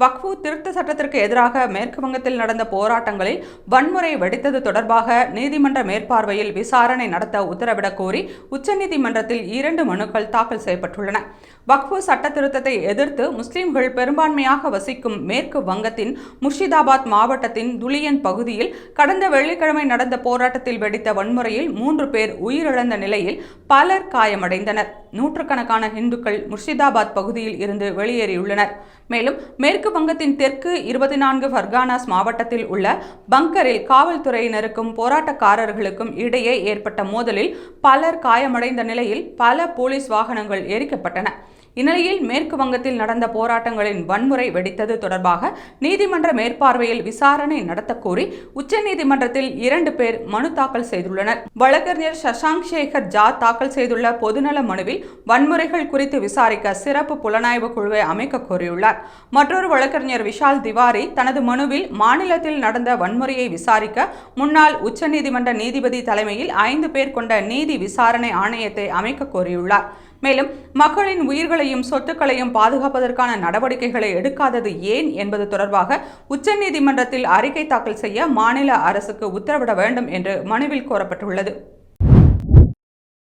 வக்ஃபு திருத்த சட்டத்திற்கு எதிராக மேற்கு வங்கத்தில் நடந்த போராட்டங்களில் வன்முறை வெடித்தது தொடர்பாக நீதிமன்ற மேற்பார்வையில் விசாரணை நடத்த உத்தரவிடக் கோரி உச்சநீதிமன்றத்தில் 2 மனுக்கள் தாக்கல் செய்யப்பட்டுள்ளன. வக்ஃபு சட்ட திருத்தத்தை எதிர்த்து முஸ்லிம்கள் பெரும்பான்மையாக வசிக்கும் மேற்கு வங்கத்தின் முர்ஷிதாபாத் மாவட்டத்தின் துலியன் பகுதியில் கடந்த வெள்ளிக்கிழமை நடந்த போராட்டத்தில் வெடித்த வன்முறையில் 3 பேர் உயிரிழந்த நிலையில் பலர் காயமடைந்தனர். நூற்றுக்கணக்கான இந்துக்கள் முர்ஷிதாபாத் பகுதியில் இருந்து வெளியேறியுள்ளனர். மேலும் மேற்கு வங்கத்தின் தெற்கு 24 ஃபர்கானாஸ் மாவட்டத்தில் உள்ள பங்கரில் காவல்துறையினருக்கும் போராட்டக்காரர்களுக்கும் இடையே ஏற்பட்ட மோதலில் பலர் காயமடைந்த நிலையில் பல போலீஸ் வாகனங்கள் எரிக்கப்பட்டன. இந்நிலையில் மேற்கு வங்கத்தில் நடந்த போராட்டங்களின் வன்முறை வெடித்தது தொடர்பாக நீதிமன்ற மேற்பார்வையில் விசாரணை நடத்தக் கோரி உச்சநீதிமன்றத்தில் 2 பேர் மனு தாக்கல் செய்துள்ளனர். வழக்கறிஞர் சஷாங்க் சேகர் ஜா தாக்கல் செய்துள்ள பொதுநல மனுவில் வன்முறைகள் குறித்து விசாரிக்க சிறப்பு புலனாய்வு குழுவை அமைக்க கோரியுள்ளார். மற்றொரு வழக்கறிஞர் விஷால் திவாரி தனது மனுவில் மாநிலத்தில் நடந்த வன்முறையை விசாரிக்க முன்னாள் உச்சநீதிமன்ற நீதிபதி தலைமையில் 5 பேர் கொண்ட நீதி விசாரணை ஆணையத்தை அமைக்க கோரியுள்ளார். மேலும் மக்களின் உயிர்களையும் சொத்துக்களையும் பாதுகாப்பதற்கான நடவடிக்கைகளை எடுக்காதது ஏன் என்பது தொடர்பாக உச்சநீதிமன்றத்தில் அறிக்கை தாக்கல் செய்ய மாநில அரசுக்கு உத்தரவிட வேண்டும் என்று மனுவில் கோரப்பட்டுள்ளது.